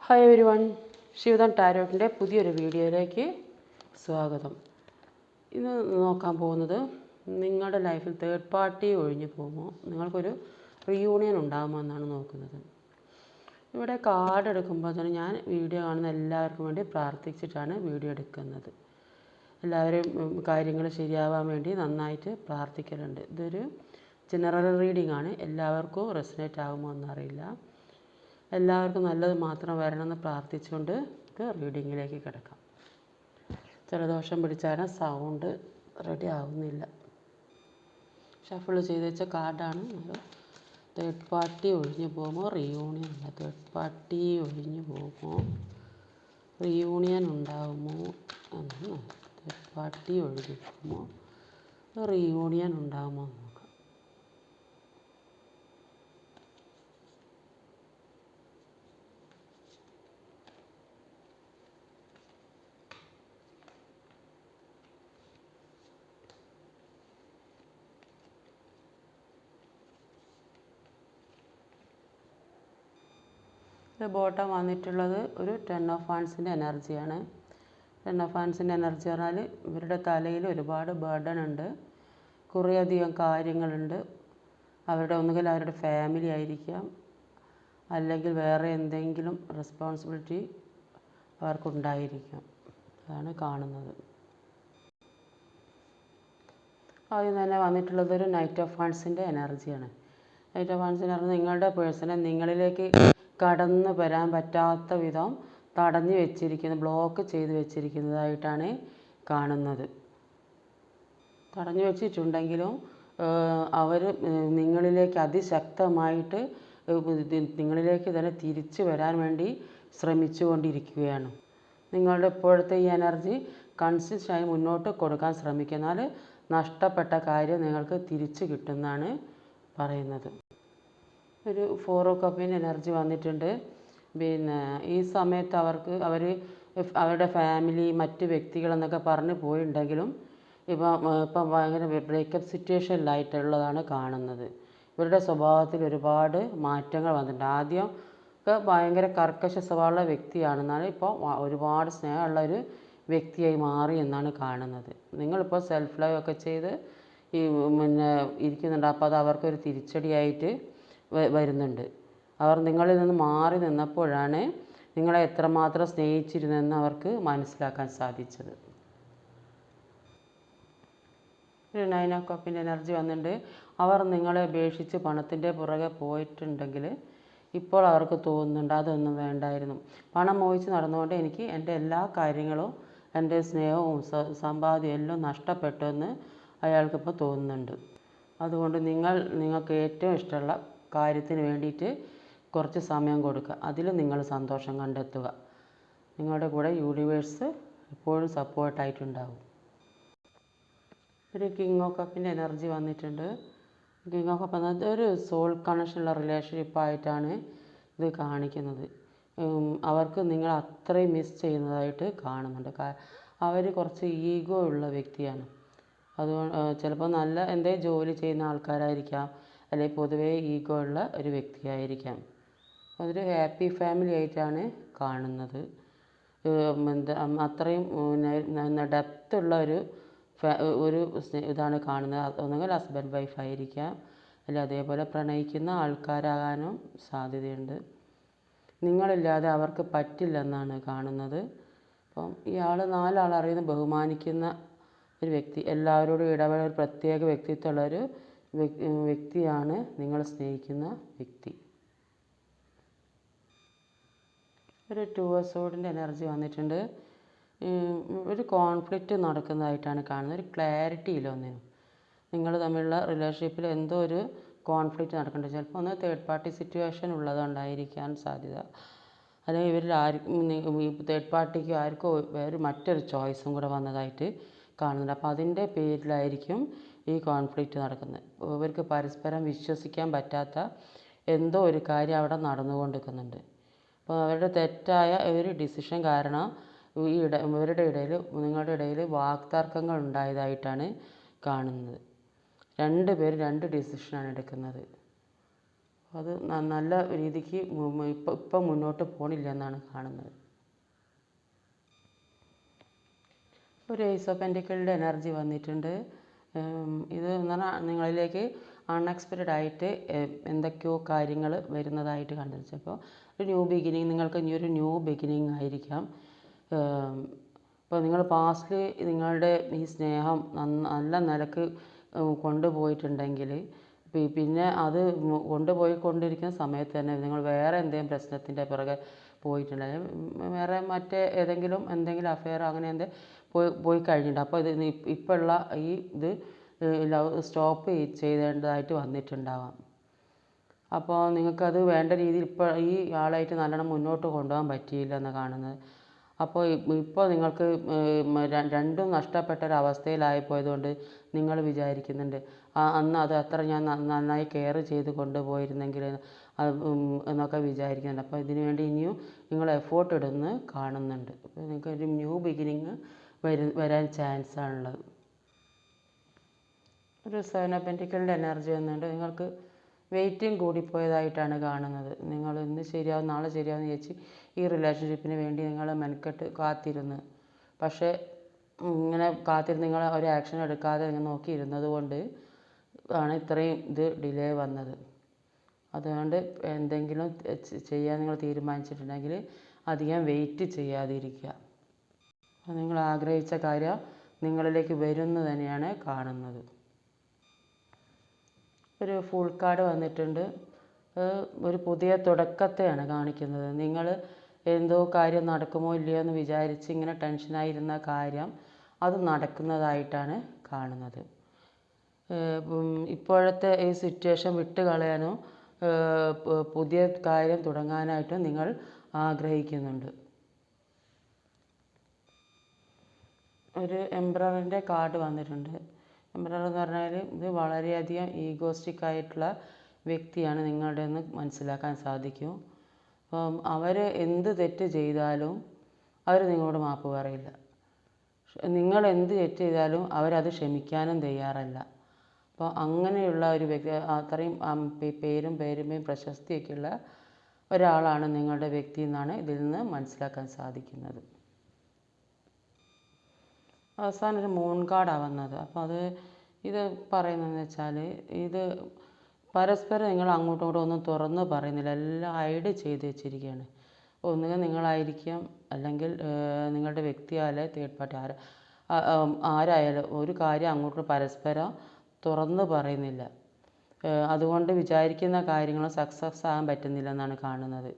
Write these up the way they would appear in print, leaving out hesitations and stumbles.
Hi every one, ശിവദം ടാരോട്ടിൻ്റെ പുതിയൊരു വീഡിയോയിലേക്ക് സ്വാഗതം. ഇന്ന് നോക്കാൻ പോകുന്നത് നിങ്ങളുടെ ലൈഫിൽ തേർഡ് പാർട്ടി ഒഴിഞ്ഞു പോകുമോ, നിങ്ങൾക്കൊരു റീയൂണിയൻ ഉണ്ടാകുമോ എന്നാണ് നോക്കുന്നത്. ഇവിടെ കാർഡ് എടുക്കുമ്പോൾ തന്നെ ഞാൻ വീഡിയോ കാണുന്ന എല്ലാവർക്കും വേണ്ടി പ്രാർത്ഥിച്ചിട്ടാണ് വീഡിയോ എടുക്കുന്നത്. എല്ലാവരും കാര്യങ്ങൾ ശരിയാവാൻ വേണ്ടി നന്നായിട്ട് പ്രാർത്ഥിക്കലുണ്ട്. ഇതൊരു ജനറൽ റീഡിംഗ് ആണ്, എല്ലാവർക്കും റെസനേറ്റ് ആകുമോ എന്നറിയില്ല. എല്ലാവർക്കും നല്ലത് മാത്രം വരണമെന്ന് പ്രാർത്ഥിച്ചുകൊണ്ട് റീഡിങ്ങിലേക്ക് കിടക്കാം. ജലദോഷം പിടിച്ചാൽ സൗണ്ട് റെഡി ആവുന്നില്ല. ഷഫിൾ ചെയ്ത് വെച്ച കാർഡാണ്. തേർഡ് പാർട്ടി ഒഴിഞ്ഞു പോകുമോ, റീയൂണിയൻ അല്ല, തേർഡ് പാർട്ടി ഒഴിഞ്ഞു പോകുമോ, റീയൂണിയൻ ഉണ്ടാകുമോ എന്ന്. തേർഡ് പാർട്ടി ഒഴിഞ്ഞു പോകുമോ, റീയൂണിയൻ ഉണ്ടാകുമോ എന്ന് നോക്കാം. ബോട്ടം വന്നിട്ടുള്ളത് ഒരു 10 ഓഫ് വാൻഡ്സിൻ്റെ എനർജിയാണ്. 10 ഓഫ് വാൻഡ്സിൻ്റെ എനർജി പറഞ്ഞാൽ ഇവരുടെ തലയിൽ ഒരുപാട് ബർഡൻ ഉണ്ട്, കുറേയധികം കാര്യങ്ങളുണ്ട്. ഒന്നുകിൽ അവരുടെ ഫാമിലി ആയിരിക്കാം, അല്ലെങ്കിൽ വേറെ എന്തെങ്കിലും റെസ്പോൺസിബിലിറ്റി അവർക്കുണ്ടായിരിക്കാം. അതാണ് കാണുന്നത്. ആദ്യം തന്നെ വന്നിട്ടുള്ളത് ഒരു നൈറ്റ് ഓഫ് വാൻഡ്സിൻ്റെ എനർജിയാണ്. നൈറ്റ് ഓഫ് വാൻഡ്സിൻ്റെ എനർജി നിങ്ങളുടെ പേഴ്സണെ നിങ്ങളിലേക്ക് കടന്നു വരാൻ പറ്റാത്ത വിധം തടഞ്ഞു വെച്ചിരിക്കുന്ന, ബ്ലോക്ക് ചെയ്ത് വെച്ചിരിക്കുന്നതായിട്ടാണ് കാണുന്നത്. തടഞ്ഞു വെച്ചിട്ടുണ്ടെങ്കിലും അവർ നിങ്ങളിലേക്ക് അതിശക്തമായിട്ട് നിങ്ങളിലേക്ക് തന്നെ തിരിച്ചു വരാൻ വേണ്ടി ശ്രമിച്ചു കൊണ്ടിരിക്കുകയാണ്. നിങ്ങളുടെ ഇപ്പോഴത്തെ ഈ എനർജി കൺസിസ്റ്റൻ്റായി മുന്നോട്ട് കൊടുക്കാൻ ശ്രമിക്കുന്നാൽ നഷ്ടപ്പെട്ട കാര്യം നിങ്ങൾക്ക് തിരിച്ചു കിട്ടുമെന്നാണ് പറയുന്നത്. ഒരു 4 ഓഫ് കപ്പിൻ്റെ എനർജി വന്നിട്ടുണ്ട്. ഈ സമയത്ത് അവരുടെ ഫാമിലി മറ്റ് വ്യക്തികളെന്നൊക്കെ പറഞ്ഞ് പോയിട്ടുണ്ടെങ്കിലും ഇപ്പം ഭയങ്കര ബ്രേക്കപ്പ് സിറ്റുവേഷനിലായിട്ടുള്ളതാണ് കാണുന്നത്. ഇവരുടെ സ്വഭാവത്തിൽ ഒരുപാട് മാറ്റങ്ങൾ വന്നിട്ടുണ്ട്. ആദ്യം ഒക്കെ ഭയങ്കര കർക്കശ സ്വഭാവമുള്ള വ്യക്തിയാണെന്നാണ് ഇപ്പോൾ ഒരുപാട് സ്നേഹമുള്ള ഒരു വ്യക്തിയായി മാറി എന്നാണ് കാണുന്നത്. നിങ്ങളിപ്പോൾ സെൽഫ് ലൈവ് ഒക്കെ ചെയ്ത് ഇരിക്കുന്നുണ്ട്. അപ്പോൾ അത് അവർക്കൊരു തിരിച്ചടിയായിട്ട് വരുന്നുണ്ട്. അവർ നിങ്ങളിൽ നിന്ന് മാറി നിന്നപ്പോഴാണ് നിങ്ങളെ എത്രമാത്രം സ്നേഹിച്ചിരുന്നെന്ന് അവർക്ക് മനസ്സിലാക്കാൻ സാധിച്ചത്. ഒരു 9 ഓഫ് കപ്പിൻ്റെ എനർജി വന്നിട്ടുണ്ട്. അവർ നിങ്ങളെ ഉപേക്ഷിച്ച് പണത്തിൻ്റെ പുറകെ പോയിട്ടുണ്ടെങ്കിൽ ഇപ്പോൾ അവർക്ക് തോന്നുന്നുണ്ട് അതൊന്നും വേണ്ടായിരുന്നു. പണം മോഹിച്ച് നടന്നുകൊണ്ട് എനിക്ക് എൻ്റെ എല്ലാ കാര്യങ്ങളും, എൻ്റെ സ്നേഹവും സമ്പാദ്യവും എല്ലാം നഷ്ടപ്പെട്ടു എന്ന് അയാൾക്കിപ്പോൾ തോന്നുന്നുണ്ട്. അതുകൊണ്ട് നിങ്ങൾക്ക് ഏറ്റവും ഇഷ്ടമുള്ള കാര്യത്തിന് വേണ്ടിയിട്ട് കുറച്ച് സമയം കൊടുക്കുക, അതിൽ നിങ്ങൾ സന്തോഷം കണ്ടെത്തുക. നിങ്ങളുടെ കൂടെ യൂണിവേഴ്സ് എപ്പോഴും സപ്പോർട്ടായിട്ടുണ്ടാകും. ഒരു കിങ് ഓഫ് കപ്പിൻ്റെ എനർജി വന്നിട്ടുണ്ട്. കിങ് ഓഫ് കപ്പ് എന്നത് ഒരു സോൾ കണക്ഷനുള്ള റിലേഷൻഷിപ്പായിട്ടാണ് ഇത് കാണിക്കുന്നത്. അവർക്ക് നിങ്ങൾ അത്രയും മിസ് ചെയ്യുന്നതായിട്ട് കാണുന്നുണ്ട്. അവർ കുറച്ച് ഈഗോ ഉള്ള വ്യക്തിയാണ്. അതുകൊണ്ട് ചിലപ്പോൾ നല്ല എന്തെങ്കിലും ജോലി ചെയ്യുന്ന ആൾക്കാരായിരിക്കാം, അല്ലെങ്കിൽ പൊതുവേ ഈഗോ ഉള്ള ഒരു വ്യക്തിയായിരിക്കാം. അതൊരു ഹാപ്പി ഫാമിലി ആയിട്ടാണ് കാണുന്നത്. അത്രയും ഡെപ്തുള്ള ഒരു ഇതാണ് കാണുന്നത്. ഒന്നുകിൽ ഹസ്ബൻഡ് വൈഫ് ആയിരിക്കാം, അല്ലെങ്കിൽ അതേപോലെ പ്രണയിക്കുന്ന ആൾക്കാരാകാനും സാധ്യതയുണ്ട്. നിങ്ങളില്ലാതെ അവർക്ക് പറ്റില്ലെന്നാണ് കാണുന്നത്. അപ്പം ഇയാൾ 4 ആൾ അറിയുന്ന ബഹുമാനിക്കുന്ന ഒരു വ്യക്തി, എല്ലാവരോടും ഇടപെടാൻ ഒരു പ്രത്യേക വ്യക്തിത്വമുള്ളൊരു വ്യക്തിയാണ് നിങ്ങൾ സ്നേഹിക്കുന്ന വ്യക്തി. ഒരു 2 ഓഫ് സോർഡിൻ്റെ എനർജി വന്നിട്ടുണ്ട്. ഒരു കോൺഫ്ലിക്റ്റ് നടക്കുന്നതായിട്ടാണ് കാണുന്നത്. ഒരു ക്ലാരിറ്റി ഇല്ല ഒന്നിനും. നിങ്ങൾ തമ്മിലുള്ള റിലേഷൻഷിപ്പിൽ എന്തോ ഒരു കോൺഫ്ലിക്റ്റ് നടക്കുന്നുണ്ട്. ചിലപ്പോൾ ഒന്ന് തേർഡ് പാർട്ടി സിറ്റുവേഷൻ ഉള്ളതുകൊണ്ടായിരിക്കാൻ സാധ്യത, അല്ലെങ്കിൽ ഇവരിൽ തേർഡ് പാർട്ടിക്ക് ആർക്കോ മറ്റൊരു ചോയ്സും കൂടെ വന്നതായിട്ട് കാണുന്നുണ്ട്. അപ്പോൾ അതിൻ്റെ പേരിലായിരിക്കും ഈ കോൺഫ്ലിക്റ്റ് നടക്കുന്നത്. ഇവർക്ക് പരസ്പരം വിശ്വസിക്കാൻ പറ്റാത്ത എന്തോ ഒരു കാര്യം അവിടെ നടന്നുകൊണ്ടിരിക്കുന്നുണ്ട്. അപ്പോൾ അവരുടെ തെറ്റായ ഒരു ഡിസിഷൻ കാരണം ഇവരുടെ ഇടയിൽ, നിങ്ങളുടെ ഇടയിൽ വാക്തർക്കങ്ങൾ ഉണ്ടായതായിട്ടാണ് കാണുന്നത്. 2 പേര് 2 ഡിസിഷനാണ് എടുക്കുന്നത്. അത് നല്ല രീതിക്ക് ഇപ്പം മുന്നോട്ട് പോണില്ല എന്നാണ് കാണുന്നത്. ഒരു ഏസ് ഓഫ് പെൻറ്റിക്കിളിൻ്റെ എനർജി വന്നിട്ടുണ്ട്. ഇത് എന്ന് പറഞ്ഞാൽ നിങ്ങളിലേക്ക് അൺഎക്സ്പെക്റ്റഡ് ആയിട്ട് എന്തൊക്കെയോ കാര്യങ്ങൾ വരുന്നതായിട്ട് കണ്ടുപിടിച്ചു. അപ്പോൾ ഒരു ന്യൂ ബിഗിനിങ്, നിങ്ങൾക്ക് ഇനി ഒരു ന്യൂ ബിഗിനിങ് ആയിരിക്കാം. ഇപ്പോൾ നിങ്ങൾ പാസ്റ്റിൽ നിങ്ങളുടെ ഈ സ്നേഹം നല്ല നിലക്ക് കൊണ്ടുപോയിട്ടുണ്ടെങ്കിൽ പിന്നെ അത് കൊണ്ടുപോയിക്കൊണ്ടിരിക്കുന്ന സമയത്ത് തന്നെ നിങ്ങൾ വേറെ എന്തെങ്കിലും പ്രശ്നത്തിൻ്റെ പിറകെ പോയിട്ടുണ്ടെങ്കിൽ, വേറെ എന്തെങ്കിലും അഫെയർ അങ്ങനെ പോയി കഴിഞ്ഞിട്ടുണ്ട്. അപ്പോൾ ഇത് ഇപ്പോൾ ഉള്ള ഈ ഇത് ലവ് സ്റ്റോപ്പ് ചെയ്തേണ്ടതായിട്ട് വന്നിട്ടുണ്ടാവാം. അപ്പോൾ നിങ്ങൾക്കത് വേണ്ട രീതിയിൽ ഇപ്പോൾ ഈ ആളായിട്ട് നല്ലോണം മുന്നോട്ട് കൊണ്ടുപോകാൻ പറ്റിയില്ല എന്ന് കാണുന്നത്. അപ്പോൾ ഇപ്പോൾ നിങ്ങൾക്ക് രണ്ടും നഷ്ടപ്പെട്ട ഒരവസ്ഥയിലായിപ്പോയതുകൊണ്ട് നിങ്ങൾ വിചാരിക്കുന്നുണ്ട് അന്ന് അത് അത്ര ഞാൻ നന്നായി കെയർ ചെയ്ത് കൊണ്ടുപോയിരുന്നെങ്കിൽ എന്നൊക്കെ വിചാരിക്കുന്നുണ്ട്. അപ്പോൾ ഇതിനു വേണ്ടി ഇനിയും നിങ്ങൾ എഫേർട്ട് ഇടുന്ന് കാണുന്നുണ്ട്. അപ്പോൾ നിങ്ങൾക്കൊരു ന്യൂ ബിഗിനിങ് വരാൻ ചാൻസ് ആണുള്ളത്. ഒരു സെവൻ ഓഫ് പെൻറ്റിക്കിളിൻ്റെ എനർജി വന്നുകൊണ്ട് നിങ്ങൾക്ക് വെയിറ്റിംഗ് കൂടിപ്പോയതായിട്ടാണ് കാണുന്നത്. നിങ്ങൾ ഇന്ന് ശരിയാവും നാളെ ശരിയാവും എന്ന് വിചാരിച്ച് ഈ റിലേഷൻഷിപ്പിന് വേണ്ടി നിങ്ങൾ മെനക്കെട്ട് കാത്തിരുന്ന്, പക്ഷേ ഇങ്ങനെ കാത്തിരുന്ന് നിങ്ങൾ ഒരു ആക്ഷൻ എടുക്കാതെ നിങ്ങൾ നോക്കിയിരുന്നത് കൊണ്ട് ആണ് ഇത്രയും ഇത് ഡിലേ വന്നത്. അതുകൊണ്ട് എന്തെങ്കിലും ചെയ്യാൻ നിങ്ങൾ തീരുമാനിച്ചിട്ടുണ്ടെങ്കിൽ അധികം വെയിറ്റ് ചെയ്യാതിരിക്കുക. നിങ്ങൾ ആഗ്രഹിച്ച കാര്യം നിങ്ങളിലേക്ക് വരുന്നു തന്നെയാണ് കാണുന്നത്. ഒരു ഫുൾ കാർഡ് വന്നിട്ടുണ്ട്. ഒരു പുതിയ തുടക്കത്തെയാണ് കാണിക്കുന്നത്. നിങ്ങൾ എന്തോ കാര്യം നടക്കുമോ ഇല്ലയോ എന്ന് വിചാരിച്ച് ഇങ്ങനെ ടെൻഷനായിരുന്ന കാര്യം അത് നടക്കുന്നതായിട്ടാണ് കാണുന്നത്. ഇപ്പോഴത്തെ ഈ സിറ്റുവേഷൻ വിട്ട് കളയാനോ പുതിയ കാര്യം തുടങ്ങാനായിട്ടും നിങ്ങൾ ആഗ്രഹിക്കുന്നുണ്ട്. ഒരു എംപററിൻ്റെ കാർഡ് വന്നിട്ടുണ്ട്. എംപറർ എന്ന് പറഞ്ഞാൽ ഇത് വളരെയധികം ഈഗോസ്റ്റിക് ആയിട്ടുള്ള വ്യക്തിയാണ് നിങ്ങളുടെ എന്ന് മനസ്സിലാക്കാൻ സാധിക്കും. അപ്പം അവർ എന്ത് തെറ്റ് ചെയ്താലും അവർ നിങ്ങളോട് മാപ്പ് പറയില്ല. നിങ്ങൾ എന്ത് തെറ്റ് ചെയ്താലും അവരത് ക്ഷമിക്കാനും തയ്യാറല്ല. അപ്പോൾ അങ്ങനെയുള്ള ഒരു വ്യക്തി, അത്രയും പേരും പെരുമയും പ്രശസ്തിയൊക്കെയുള്ള ഒരാളാണ് നിങ്ങളുടെ വ്യക്തി എന്നാണ് ഇതിൽ നിന്ന് മനസ്സിലാക്കാൻ സാധിക്കുന്നത്. അവസാനം ഒരു മൂൺ കാർഡാണ് വന്നത്. അപ്പോൾ ഇത് പറയുന്നതെന്ന് വെച്ചാൽ ഇത് പരസ്പരം നിങ്ങൾ അങ്ങോട്ടും ഇങ്ങോട്ടും ഒന്നും തുറന്ന് പറയുന്നില്ല, എല്ലാം ഹൈഡ് ചെയ്ത് വെച്ചിരിക്കുകയാണ്. ഒന്നുകിൽ നിങ്ങളായിരിക്കാം, അല്ലെങ്കിൽ നിങ്ങളുടെ വ്യക്തിയായാലും തേർഡ് പാർട്ടി ആരായാലും ഒരു കാര്യം അങ്ങോട്ട് പരസ്പരം തുറന്ന് പറയുന്നില്ല. അതുകൊണ്ട് വിചാരിക്കുന്ന കാര്യങ്ങൾ സക്സസ് ആകാൻ പറ്റുന്നില്ല എന്നാണ് കാണുന്നത്.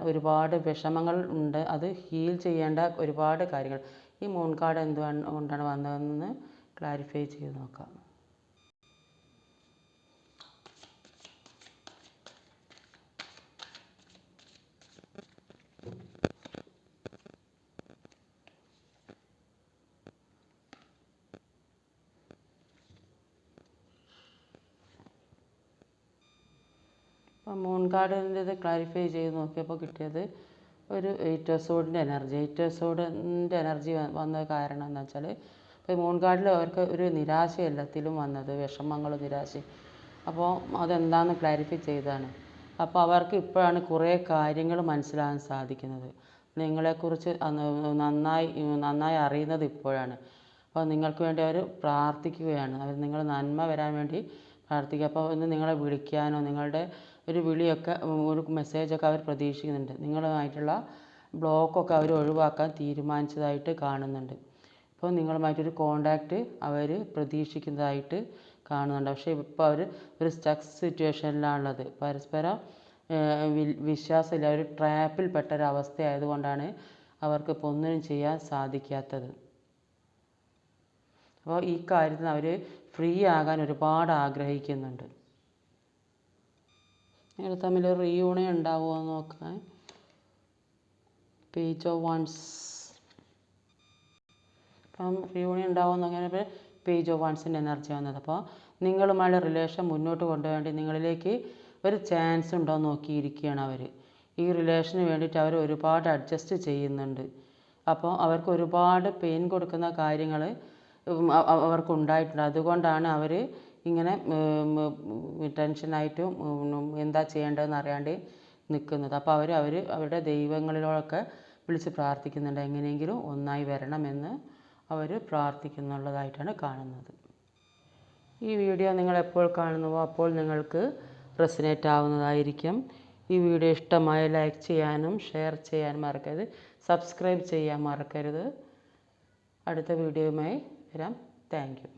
ഒരുപാട് വിഷമങ്ങൾ ഉണ്ട്, അത് ഹീൽ ചെയ്യേണ്ട ഒരുപാട് കാര്യങ്ങൾ. ഈ മൂൺ കാർഡ് എന്തുകൊണ്ടാണ് വന്നതെന്ന് ക്ലാരിഫൈ ചെയ്ത് നോക്കാം. അപ്പോൾ മൂൺ കാർഡിൻ്റെ ക്ലാരിഫൈ ചെയ്ത് നോക്കിയപ്പോൾ കിട്ടിയത് ഒരു എയ്റ്റ് ഓഫ് സോഡിൻ്റെ എനർജി. എയ്റ്റ് ഓഫ് സോഡിൻ്റെ എനർജി വന്ന കാരണം എന്താ വെച്ചാൽ, ഇപ്പോൾ മൂൺ കാർഡിൽ അവർക്ക് ഒരു നിരാശ എല്ലാത്തിലും വന്നത്, വിഷമങ്ങളും നിരാശയും. അപ്പോൾ അതെന്താണെന്ന് ക്ലാരിഫൈ ചെയ്തതാണ്. അപ്പോൾ അവർക്ക് ഇപ്പോഴാണ് കുറേ കാര്യങ്ങൾ മനസ്സിലാകാൻ സാധിക്കുന്നത്. നിങ്ങളെക്കുറിച്ച് നന്നായി അറിയുന്നത് ഇപ്പോഴാണ്. അപ്പോൾ നിങ്ങൾക്ക് വേണ്ടി അവർ പ്രാർത്ഥിക്കുകയാണ്. അവർ നിങ്ങൾ നന്മ വരാൻ വേണ്ടി പ്രാർത്ഥിക്കുക. അപ്പോൾ ഇന്ന് നിങ്ങളെ വിളിക്കാനോ നിങ്ങളുടെ ഒരു വിളിയൊക്കെ ഒരു മെസ്സേജൊക്കെ അവർ പ്രതീക്ഷിക്കുന്നുണ്ട്. നിങ്ങളുമായിട്ടുള്ള ബ്ലോക്കൊക്കെ അവർ ഒഴിവാക്കാൻ തീരുമാനിച്ചതായിട്ട് കാണുന്നുണ്ട്. അപ്പോൾ നിങ്ങളുമായിട്ടൊരു കോണ്ടാക്റ്റ് അവർ പ്രതീക്ഷിക്കുന്നതായിട്ട് കാണുന്നുണ്ട്. പക്ഷേ ഇപ്പോൾ അവർ ഒരു സ്റ്റക്ക് സിറ്റുവേഷനിലാണുള്ളത്. പരസ്പരം വിശ്വാസമില്ല, ഒരു ട്രാപ്പിൽ പെട്ട ഒരവസ്ഥ ആയതുകൊണ്ടാണ് അവർക്ക് ഇപ്പോൾ ഒന്നിനും ചെയ്യാൻ സാധിക്കാത്തത്. അപ്പോൾ ഈ കാര്യത്തിൽ അവർ ഫ്രീ ആകാൻ ഒരുപാട് ആഗ്രഹിക്കുന്നുണ്ട്. നിങ്ങൾ തമ്മിൽ ഒരു റീയൂണിയൻ ഉണ്ടാവുമോ എന്ന് നോക്കാൻ. Page of once. അപ്പം റീയൂണിയൻ ഉണ്ടാവുമെന്ന് അങ്ങനെ പേജ് ഓഫ് വൺസിൻ്റെ എനർജി വന്നത്. അപ്പോൾ നിങ്ങളുമായുള്ള റിലേഷൻ മുന്നോട്ട് കൊണ്ടുപോകേണ്ടി നിങ്ങളിലേക്ക് ഒരു ചാൻസ് ഉണ്ടോ എന്ന് നോക്കിയിരിക്കുകയാണ് അവർ. ഈ റിലേഷന് വേണ്ടിയിട്ട് അവർ ഒരുപാട് അഡ്ജസ്റ്റ് ചെയ്യുന്നുണ്ട്. അപ്പോൾ അവർക്ക് ഒരുപാട് പെയിൻ കൊടുക്കുന്ന കാര്യങ്ങൾ അവർക്കുണ്ടായിട്ടുണ്ട്. അതുകൊണ്ടാണ് അവർ ഇങ്ങനെ ടെൻഷനായിട്ടും എന്താ ചെയ്യേണ്ടതെന്ന് അറിയാണ്ട് നിൽക്കുന്നത്. അപ്പോൾ അവരുടെ ദൈവങ്ങളിലൊക്കെ വിളിച്ച് പ്രാർത്ഥിക്കുന്നുണ്ട്, എങ്ങനെയെങ്കിലും ഒന്നായി വരണമെന്ന് അവർ പ്രാർത്ഥിക്കുന്നുള്ളതായിട്ടാണ് കാണുന്നത്. ഈ വീഡിയോ നിങ്ങൾ എപ്പോൾ കാണുന്നുവോ അപ്പോൾ നിങ്ങൾക്ക് റെസനേറ്റ് ആവുന്നതായിരിക്കും. ഈ വീഡിയോ ഇഷ്ടമായ ലൈക്ക് ചെയ്യാനും ഷെയർ ചെയ്യാനും മറക്കരുത്. സബ്സ്ക്രൈബ് ചെയ്യാൻ മറക്കരുത്. അടുത്ത വീഡിയോയുമായി വരാം. Thank you.